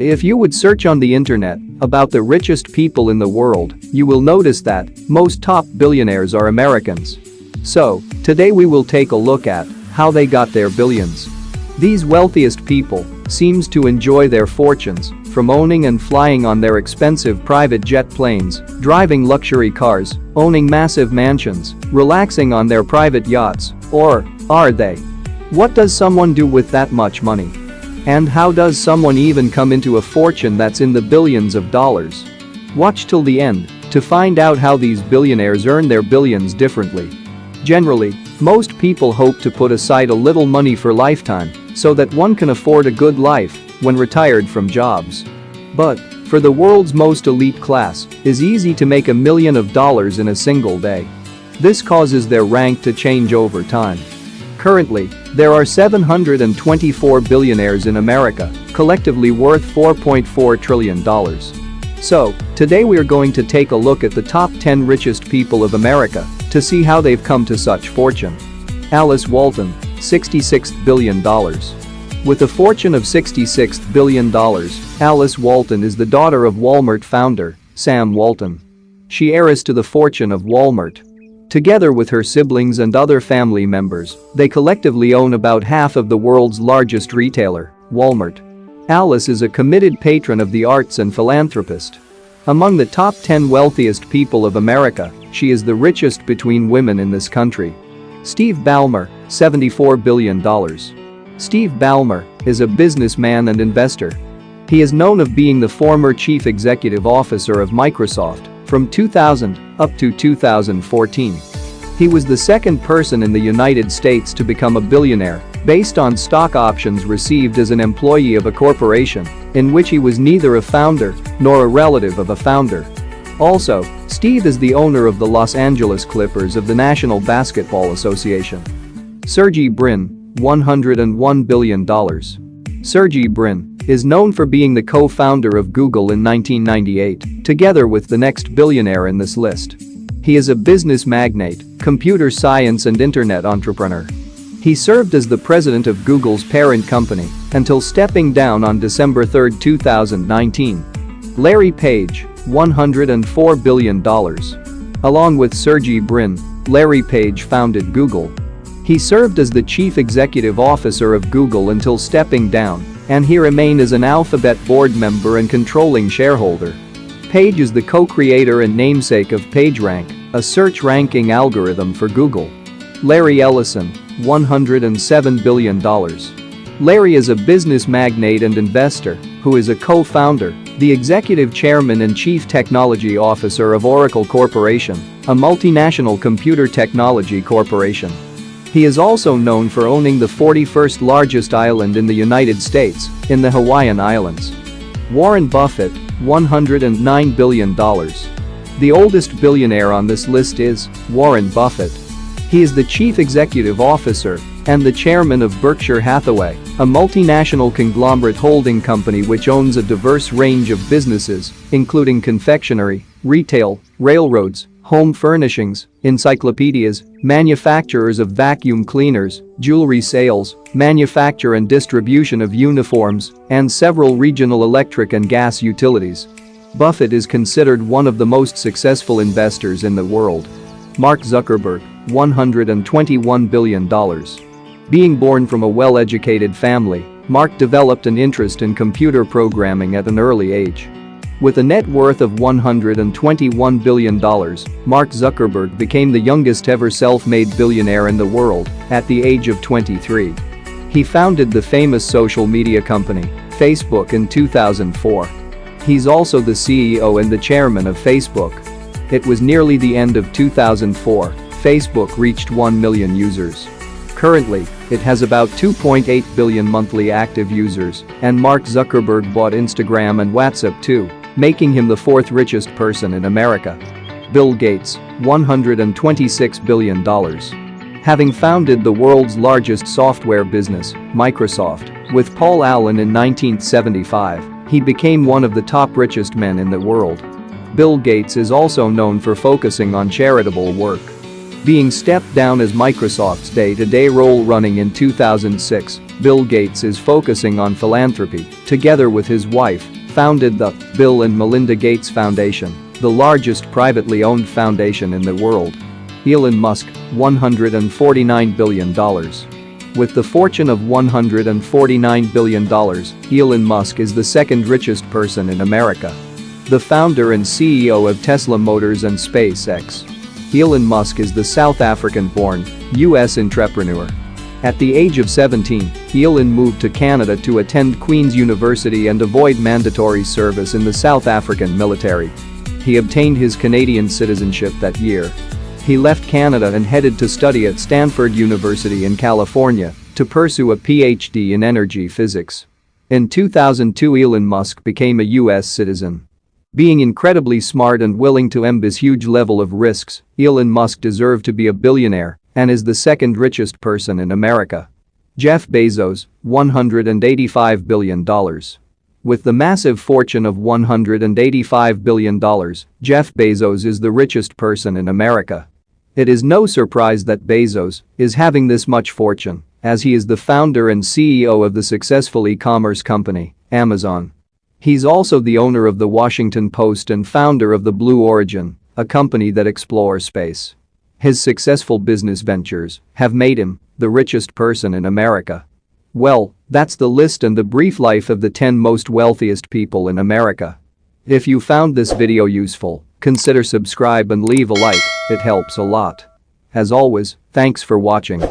If you would search on the internet about the richest people in the world, you will notice that most top billionaires are Americans. So, today we will take a look at how they got their billions. These wealthiest people seems to enjoy their fortunes from owning and flying on their expensive private jet planes, driving luxury cars, owning massive mansions, relaxing on their private yachts, or are they? What does someone do with that much money? And how does someone even come into a fortune that's in the billions of dollars? Watch till the end to find out how these billionaires earn their billions differently. Generally, most people hope to put aside a little money for lifetime so that one can afford a good life when retired from jobs. But for the world's most elite class, it's easy to make $1 million in a single day. This causes their rank to change over time. Currently, there are 724 billionaires in America, collectively worth $4.4 trillion. So, today we are going to take a look at the top 10 richest people of America to see how they've come to such fortune. Alice Walton, $66 billion. With a fortune of $66 billion, Alice Walton is the daughter of Walmart founder, Sam Walton. She heiress to the fortune of Walmart. Together with her siblings and other family members, they collectively own about half of the world's largest retailer, Walmart. Alice is a committed patron of the arts and philanthropist. Among the top 10 wealthiest people of America, she is the richest between women in this country. Steve Ballmer, $74 billion. Steve Ballmer is a businessman and investor. He is known of being the former chief executive officer of Microsoft from 2000 up to 2014. He was the second person in the United States to become a billionaire based on stock options received as an employee of a corporation in which he was neither a founder nor a relative of a founder. Also, Steve is the owner of the Los Angeles Clippers of the National Basketball Association. Sergey Brin, $101 billion. Sergey Brin is known for being the co-founder of Google in 1998, together with the next billionaire in this list. He is a business magnate, computer science and internet entrepreneur. He served as the president of Google's parent company until stepping down on December 3, 2019. Larry Page, $104 billion. Along with Sergey Brin, Larry Page founded Google. He served as the chief executive officer of Google until stepping down, and he remained as an Alphabet board member and controlling shareholder. Page is the co-creator and namesake of PageRank, a search ranking algorithm for Google. Larry Ellison, $107 billion. Larry is a business magnate and investor who is a co-founder, the executive chairman and chief technology officer of Oracle Corporation, a multinational computer technology corporation. He is also known for owning the 41st largest island in the United States, in the Hawaiian Islands. Warren Buffett, $109 billion. The oldest billionaire on this list is Warren Buffett. He is the chief executive officer and the chairman of Berkshire Hathaway, a multinational conglomerate holding company which owns a diverse range of businesses, including confectionery, retail, railroads, home furnishings, encyclopedias, manufacturers of vacuum cleaners, jewelry sales, manufacture and distribution of uniforms, and several regional electric and gas utilities. Buffett is considered one of the most successful investors in the world. Mark Zuckerberg, $121 billion. Being born from a well-educated family, Mark developed an interest in computer programming at an early age. With a net worth of $121 billion, Mark Zuckerberg became the youngest ever self-made billionaire in the world at the age of 23. He founded the famous social media company, Facebook, in 2004. He's also the CEO and the chairman of Facebook. It was nearly the end of 2004, Facebook reached 1 million users. Currently, it has about 2.8 billion monthly active users, and Mark Zuckerberg bought Instagram and WhatsApp too, making him the fourth richest person in America. Bill Gates, $126 billion. Having founded the world's largest software business, Microsoft, with Paul Allen in 1975, he became one of the top richest men in the world. Bill Gates is also known for focusing on charitable work. Being stepped down as Microsoft's day-to-day role running in 2006, Bill Gates is focusing on philanthropy, together with his wife, founded the Bill and Melinda Gates Foundation, the largest privately owned foundation in the world. Elon Musk, $149 billion. With the fortune of $149 billion, Elon Musk is the second richest person in America. The founder and CEO of Tesla Motors and SpaceX. Elon Musk is the South African-born, U.S. entrepreneur. At the age of 17, Elon moved to Canada to attend Queen's University and avoid mandatory service in the South African military. He obtained his Canadian citizenship that year. He left Canada and headed to study at Stanford University in California to pursue a PhD in energy physics. In 2002, Elon Musk became a U.S. citizen. Being incredibly smart and willing to embrace huge level of risks, Elon Musk deserved to be a billionaire and is the second richest person in America. Jeff Bezos, $185 billion. With the massive fortune of $185 billion, Jeff Bezos is the richest person in America. It is no surprise that Bezos is having this much fortune, as he is the founder and CEO of the successful e-commerce company, Amazon. He's also the owner of the Washington Post and founder of the Blue Origin, a company that explores space. His successful business ventures have made him the richest person in America. Well, that's the list and the brief life of the 10 most wealthiest people in America. If you found this video useful, consider subscribe and leave a like, it helps a lot. As always, thanks for watching.